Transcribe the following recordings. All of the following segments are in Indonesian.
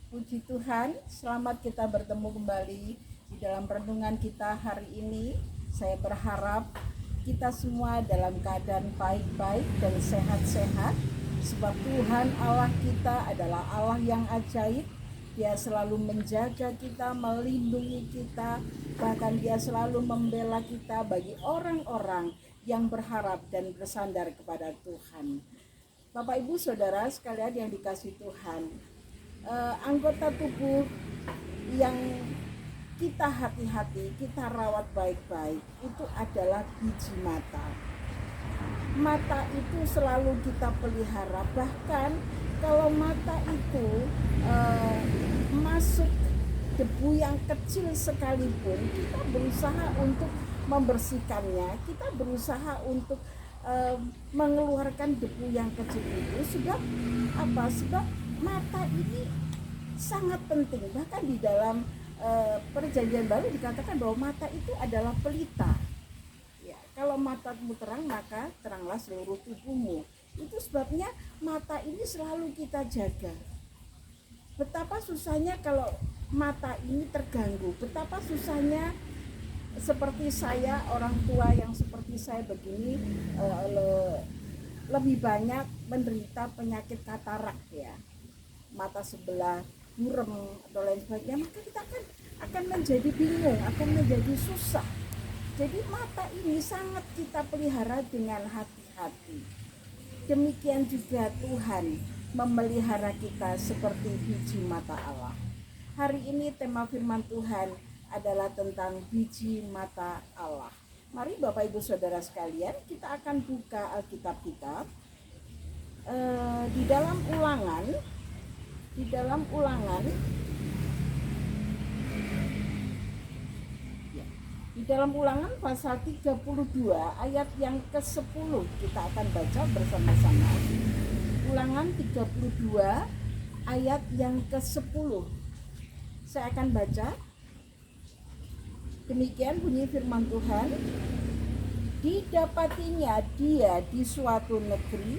Puji Tuhan, selamat kita bertemu kembali di dalam renungan kita hari ini. Saya berharap kita semua dalam keadaan baik-baik dan sehat-sehat, sebab Tuhan Allah kita adalah Allah yang ajaib. Dia selalu menjaga kita, melindungi kita, bahkan Dia selalu membela kita bagi orang-orang yang berharap dan bersandar kepada Tuhan. Bapak, Ibu, Saudara sekalian yang dikasihi Tuhan, anggota tubuh yang kita hati-hati, kita rawat baik-baik itu adalah biji mata. Mata itu selalu kita pelihara, bahkan kalau mata itu masuk debu yang kecil sekalipun, kita berusaha untuk membersihkannya, kita berusaha untuk mengeluarkan debu yang kecil itu. Sebab apa? Sebab mata ini sangat penting. Bahkan di dalam perjanjian baru dikatakan bahwa mata itu adalah pelita. Ya, kalau matamu terang, maka teranglah seluruh tubuhmu. Itu sebabnya mata ini selalu kita jaga. Betapa susahnya kalau mata ini terganggu. Betapa susahnya seperti saya, orang tua yang seperti saya begini, lebih banyak menderita penyakit katarak ya, mata sebelah burem atau lain sebagainya, maka kita akan menjadi bingung, akan menjadi susah. Jadi mata ini sangat kita pelihara dengan hati-hati. Demikian juga Tuhan memelihara kita seperti biji mata Allah. Hari ini tema firman Tuhan adalah tentang biji mata Allah. Mari Bapak Ibu Saudara sekalian, kita akan buka Alkitab kita di dalam Ulangan di dalam Ulangan pasal 32 ayat yang ke-10 kita akan baca bersama-sama. Ulangan 32 ayat yang ke-10. Saya akan baca. Demikian bunyi firman Tuhan. Didapatinya dia di suatu negeri,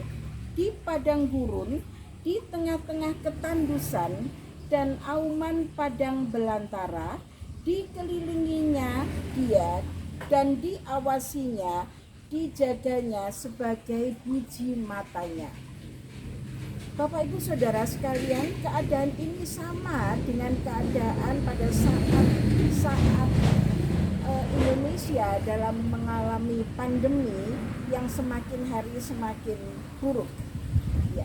di padang gurun, di tengah-tengah ketandusan dan auman padang belantara, dikelilinginya dia dan diawasinya, dijaganya sebagai biji matanya. Bapak Ibu Saudara sekalian, keadaan ini sama dengan keadaan pada saat Indonesia dalam mengalami pandemi yang semakin hari semakin buruk. Ya.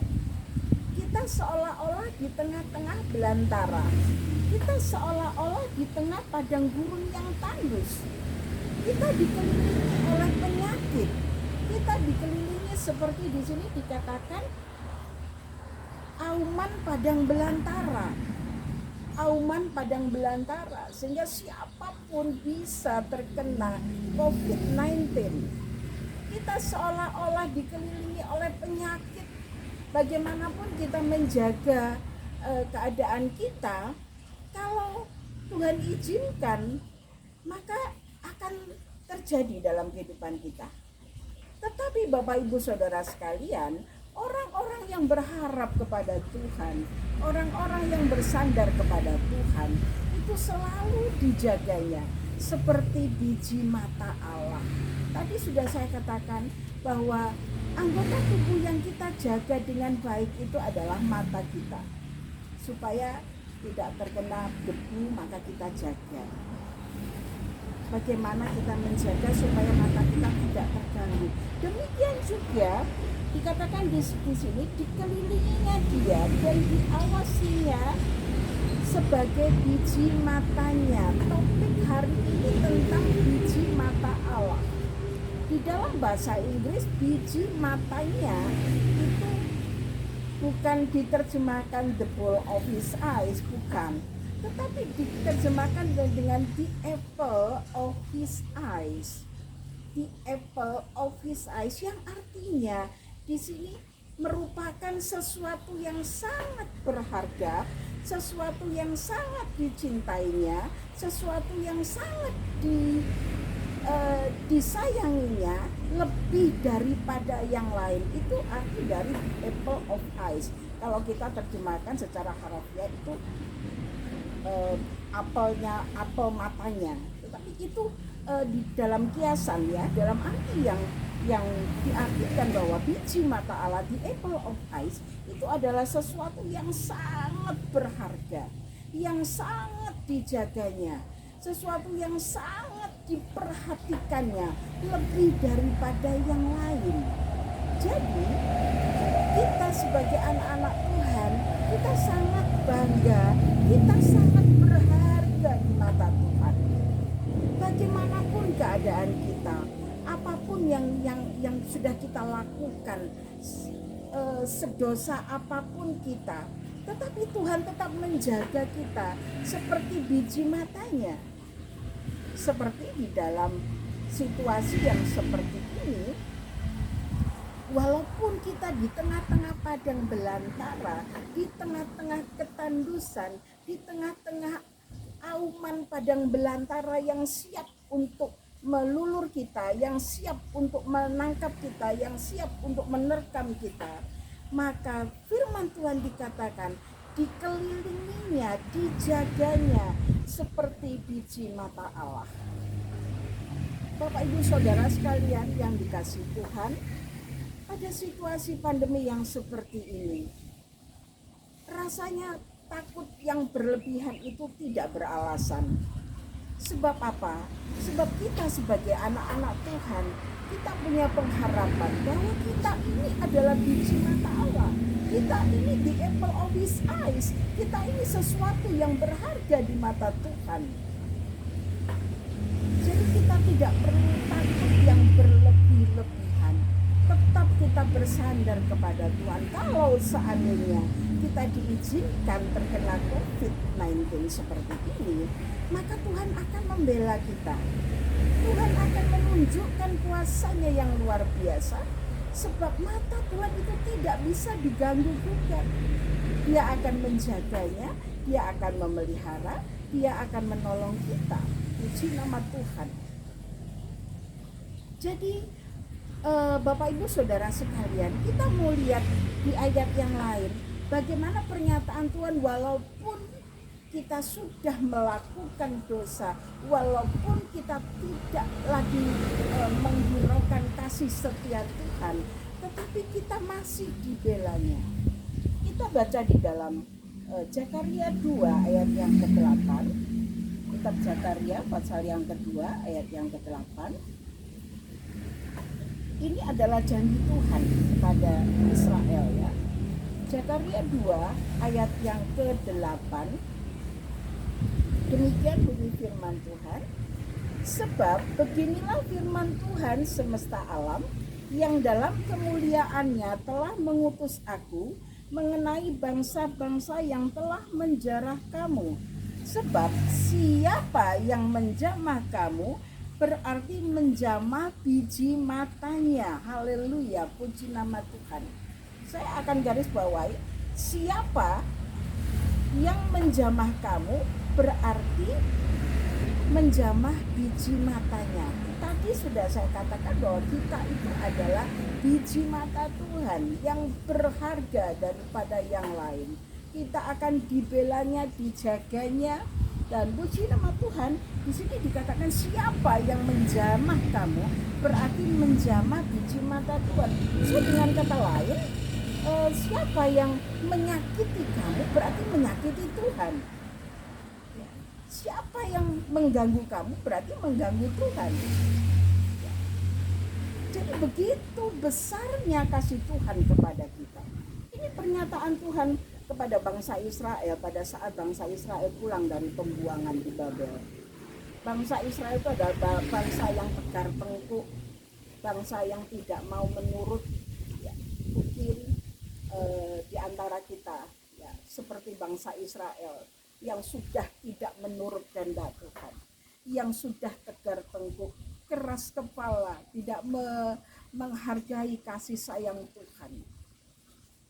Kita seolah-olah di tengah-tengah belantara. Kita seolah-olah di tengah padang gurun yang tandus. Kita dikelilingi oleh penyakit. Kita dikelilingi seperti di sini dikatakan auman padang belantara. Auman padang belantara, sehingga siapapun bisa terkena COVID-19. Kita seolah-olah dikelilingi oleh penyakit. Bagaimanapun kita menjaga keadaan kita, kalau Tuhan izinkan, maka akan terjadi dalam kehidupan kita. Tetapi Bapak Ibu Saudara sekalian, orang-orang yang berharap kepada Tuhan, orang-orang yang bersandar kepada Tuhan, itu selalu dijaganya seperti biji mata Allah. Tadi sudah saya katakan bahwa anggota tubuh yang kita jaga dengan baik itu adalah mata kita. Supaya tidak terkena debu, maka kita jaga. Bagaimana kita menjaga supaya mata kita tidak terganggu. Demikian juga dikatakan di sini, dikelilinginya dia dan diawasinya sebagai biji matanya. Topik hari ini tentang biji mata Allah. Di dalam bahasa Inggris, biji matanya itu bukan diterjemahkan the ball of his eyes, bukan, tetapi diterjemahkan dengan the apple of his eyes. The apple of his eyes, yang artinya di sini merupakan sesuatu yang sangat berharga, sesuatu yang sangat dicintainya, sesuatu yang sangat disayanginya lebih daripada yang lain. Itu arti dari apple of eyes. Kalau kita terjemahkan secara harfiah itu apel matanya, tetapi itu di dalam kiasan ya, dalam arti yang diartikan bahwa biji mata Allah, di apple of eyes, itu adalah sesuatu yang sangat berharga, yang sangat dijaganya, sesuatu yang sangat diperhatikannya lebih daripada yang lain. Jadi kita sebagai anak-anak Tuhan, kita sangat bangga, kita sangat berharga di mata Tuhan. Bagaimanapun keadaan kita, apapun yang sudah kita lakukan, sedosa apapun kita, tetapi Tuhan tetap menjaga kita seperti biji matanya. Seperti di dalam situasi yang seperti ini, walaupun kita di tengah-tengah padang belantara, di tengah-tengah ketandusan, di tengah-tengah auman padang belantara yang siap untuk melulur kita, yang siap untuk menangkap kita, yang siap untuk menerkam kita, maka firman Tuhan dikatakan dikelilinginya, dijaganya seperti biji mata Allah. Bapak Ibu Saudara sekalian yang dikasihi Tuhan, pada situasi pandemi yang seperti ini, rasanya takut yang berlebihan itu tidak beralasan. Sebab apa? Sebab kita sebagai anak-anak Tuhan, kita punya pengharapan bahwa kita ini adalah biji mata Allah. Kita ini the apple of His eyes. Kita ini sesuatu yang berharga di mata Tuhan. Jadi kita tidak perlu takut yang berlebih-lebihan. Tetap kita bersandar kepada Tuhan. Kalau seandainya kita diizinkan terkena COVID-19 seperti ini, maka Tuhan akan membela kita. Tuhan akan menunjukkan kuasa-Nya yang luar biasa, sebab mata Tuhan itu tidak bisa diganggu gugat. Dia akan menjaganya, Dia akan memelihara, Dia akan menolong kita. Puji nama Tuhan. Jadi Bapak Ibu Saudara sekalian, kita mau lihat di ayat yang lain bagaimana pernyataan Tuhan walaupun kita sudah melakukan dosa, walaupun kita tidak lagi menghiraukan kasih setia Tuhan, tetapi kita masih dibelanya. Kita baca di dalam Zakaria 2 ayat yang ke-8. Kitab Zakaria pasal yang kedua ayat yang ke-8. Ini adalah janji Tuhan kepada Israel ya. Zakaria 2 ayat yang ke-8. Demikian bunyi firman Tuhan. Sebab beginilah firman Tuhan semesta alam, yang dalam kemuliaannya telah mengutus aku mengenai bangsa-bangsa yang telah menjarah kamu. Sebab siapa yang menjamah kamu berarti menjamah biji matanya. Haleluya, puji nama Tuhan. Saya akan garis bawahi, siapa yang menjamah kamu berarti menjamah biji matanya. Tadi sudah saya katakan bahwa kita itu adalah biji mata Tuhan yang berharga daripada yang lain. Kita akan dibelanya, dijaganya, dan puji nama Tuhan. Di sini dikatakan siapa yang menjamah kamu berarti menjamah biji mata Tuhan. So dengan kata lain, siapa yang menyakiti kamu berarti menyakiti Tuhan. Siapa yang mengganggu kamu berarti mengganggu Tuhan. Jadi begitu besarnya kasih Tuhan kepada kita. Ini pernyataan Tuhan kepada bangsa Israel pada saat bangsa Israel pulang dari pembuangan di Babel. Bangsa Israel itu adalah bangsa yang tegar tengkuk, bangsa yang tidak mau menurut. Ya, mungkin di antara kita ya, seperti bangsa Israel yang sudah tidak menurut kehendak Tuhan, yang sudah tegar tengkuk, keras kepala, tidak menghargai kasih sayang Tuhan.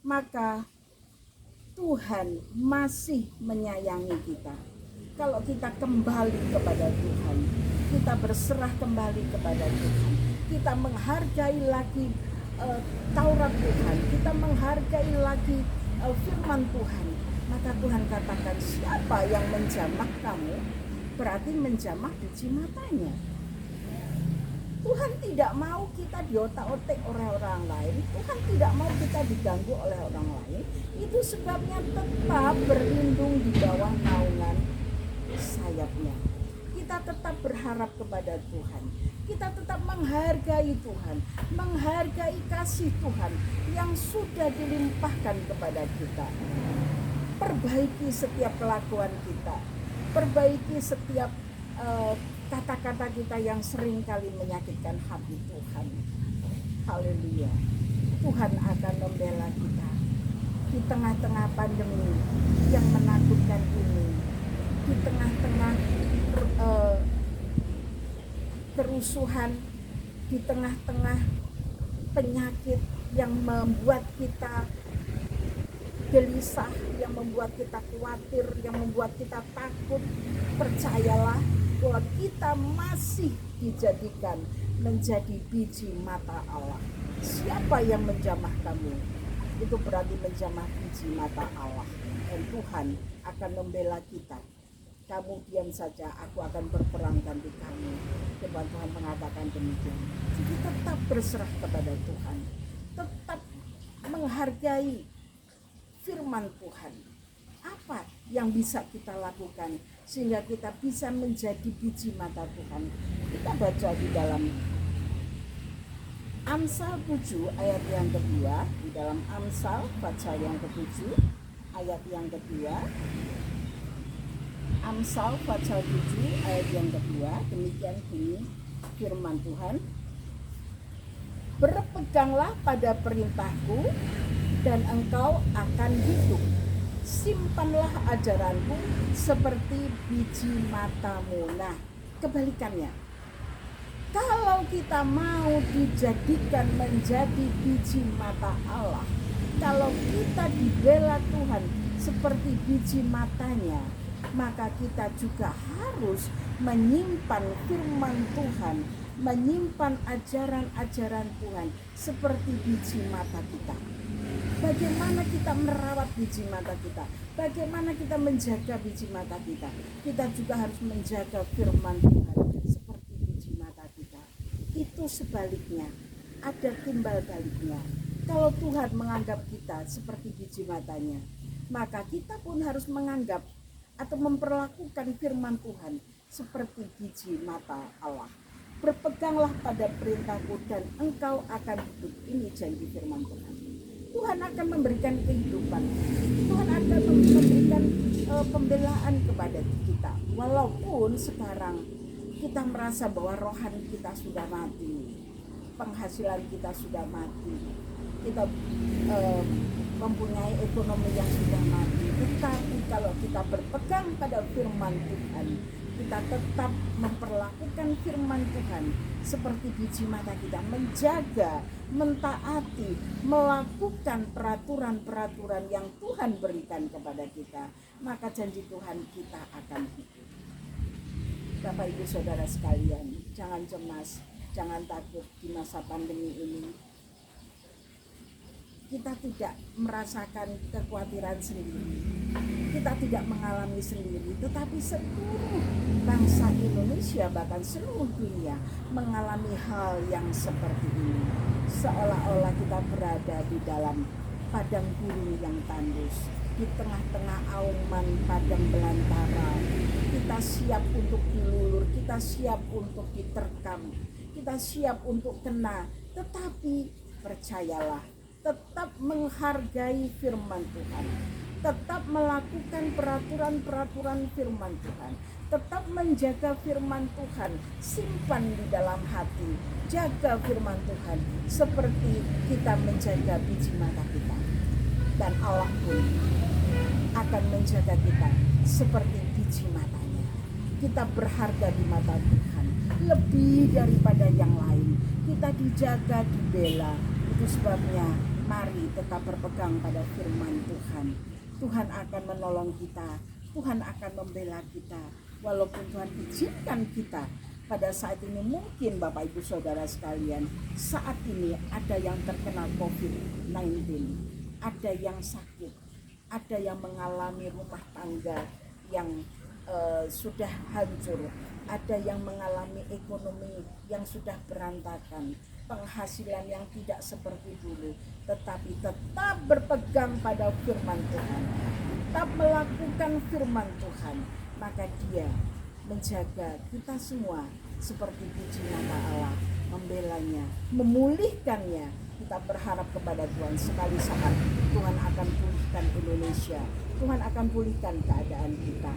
Maka Tuhan masih menyayangi kita. Kalau kita kembali kepada Tuhan, kita berserah kembali kepada Tuhan, kita menghargai lagi Taurat Tuhan, kita menghargai lagi firman Tuhan, Maka Tuhan katakan, siapa yang menjamah kamu, berarti menjamah biji matanya. Tuhan tidak mau kita diotak-otik oleh orang lain. Tuhan tidak mau kita diganggu oleh orang lain. Itu sebabnya tetap berlindung di bawah naungan sayapnya. Kita tetap berharap kepada Tuhan. Kita tetap menghargai Tuhan, menghargai kasih Tuhan yang sudah dilimpahkan kepada kita. Perbaiki setiap kelakuan kita, perbaiki setiap kata-kata kita yang sering kali menyakitkan hati Tuhan. Haleluya. Tuhan akan membela kita di tengah-tengah pandemi yang menakutkan ini, di tengah-tengah kerusuhan, di tengah-tengah penyakit yang membuat kita gelisah, yang membuat kita khawatir, yang membuat kita takut. Percayalah bahwa kita masih dijadikan menjadi biji mata Allah. Siapa yang menjamah kamu? Itu berarti menjamah biji mata Allah. Dan Tuhan akan membela kita. Kamu diam saja, aku akan berperang ganti kamu. Firman Tuhan mengatakan demikian. Jadi tetap berserah kepada Tuhan. Tetap menghargai firman Tuhan. Apa yang bisa kita lakukan sehingga kita bisa menjadi biji mata Tuhan? Kita baca di dalam Amsal 7 ayat yang kedua. Di dalam Amsal pasal yang ke-7 ayat yang kedua. Amsal pasal 7 ayat yang kedua, demikian bunyi firman Tuhan. Berpeganglah pada perintahku dan engkau akan hidup. Simpanlah ajaranku seperti biji matamu. Nah, kebalikannya. Kalau kita mau dijadikan menjadi biji mata Allah, kalau kita dibela Tuhan seperti biji matanya, maka kita juga harus menyimpan firman Tuhan, menyimpan ajaran-ajaran Tuhan seperti biji mata kita. Bagaimana kita merawat biji mata kita? Bagaimana kita menjaga biji mata kita? Kita juga harus menjaga firman Tuhan seperti biji mata kita. Itu sebaliknya, ada timbal baliknya. Kalau Tuhan menganggap kita seperti biji matanya, maka kita pun harus menganggap atau memperlakukan firman Tuhan seperti biji mata Allah. Berpeganglah pada perintahku dan engkau akan hidup. Ini janji firman Tuhan. Tuhan akan memberikan kehidupan. Tuhan akan memberikan pembelaan kepada kita. Walaupun sekarang kita merasa bahwa rohani kita sudah mati, penghasilan kita sudah mati, kita mempunyai ekonomi yang sudah mati. Tetapi kalau kita berpegang pada firman Tuhan, kita tetap memperlakukan firman Tuhan seperti biji mata kita, menjaga, mentaati, melakukan peraturan-peraturan yang Tuhan berikan kepada kita, maka janji Tuhan kita akan hidup. Bapak Ibu Saudara sekalian, jangan cemas, jangan takut di masa pandemi ini. Kita tidak merasakan kekhawatiran sendiri, kita tidak mengalami sendiri, tetapi seluruh bangsa Indonesia, bahkan seluruh dunia mengalami hal yang seperti ini. Seolah-olah kita berada di dalam padang gurun yang tandus, di tengah-tengah auman padang belantara. Kita siap untuk dilulur, kita siap untuk diterkam, kita siap untuk kena, tetapi percayalah, tetap menghargai firman Tuhan, tetap melakukan peraturan-peraturan firman Tuhan, tetap menjaga firman Tuhan, simpan di dalam hati, jaga firman Tuhan seperti kita menjaga biji mata kita. Dan Allah pun akan menjaga kita seperti biji matanya. Kita berharga di mata Tuhan, lebih daripada yang lain. Kita dijaga, dibela. Itu sebabnya mari tetap berpegang pada firman Tuhan. Tuhan akan menolong kita, Tuhan akan membela kita. Walaupun Tuhan izinkan kita pada saat ini, mungkin Bapak Ibu Saudara sekalian, saat ini ada yang terkena COVID-19, ada yang sakit, Ada yang mengalami rumah tangga yang sudah hancur, ada yang mengalami ekonomi yang sudah berantakan, penghasilan yang tidak seperti dulu, tetapi tetap berpegang pada firman Tuhan, tetap melakukan firman Tuhan, maka Dia menjaga kita semua seperti puji nama Allah, membelanya, memulihkannya. Kita berharap kepada Tuhan, sekali saat Tuhan akan pulihkan Indonesia, Tuhan akan pulihkan keadaan kita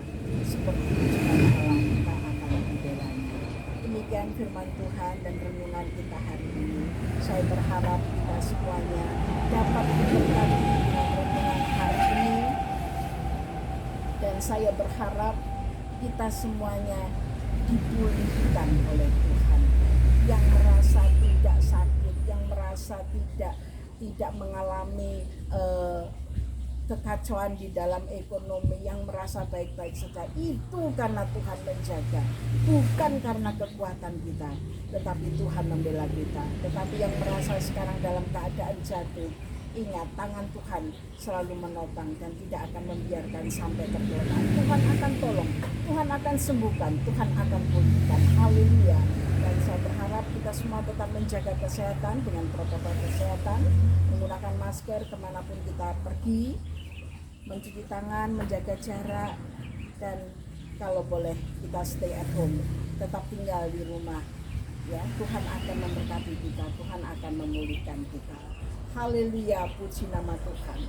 seperti puji nama Allah, kita akan membelanya. Demikian firman Tuhan dan renungan kita hari ini. Saya berharap kita semuanya dapat diberkati dengan renungan hari ini, dan saya berharap kita semuanya dipulihkan oleh Tuhan. Yang merasa tidak sakit, yang merasa tidak mengalami kekacauan di dalam ekonomi, yang merasa baik-baik saja, itu karena Tuhan menjaga, bukan karena kekuatan kita, tetapi Tuhan membela kita. Tetapi yang merasa sekarang dalam keadaan jatuh, ingat, tangan Tuhan selalu menopang dan tidak akan membiarkan sampai tergeletak. Tuhan akan tolong, Tuhan akan sembuhkan, Tuhan akan pulihkan. Haleluya. Dan saya berharap kita semua tetap menjaga kesehatan dengan protokol kesehatan, menggunakan masker kemanapun kita pergi, mencuci tangan, menjaga jarak, dan kalau boleh kita stay at home, tetap tinggal di rumah. Ya, Tuhan akan memberkati kita, Tuhan akan memulihkan kita. Haleluya, puji nama Tuhan.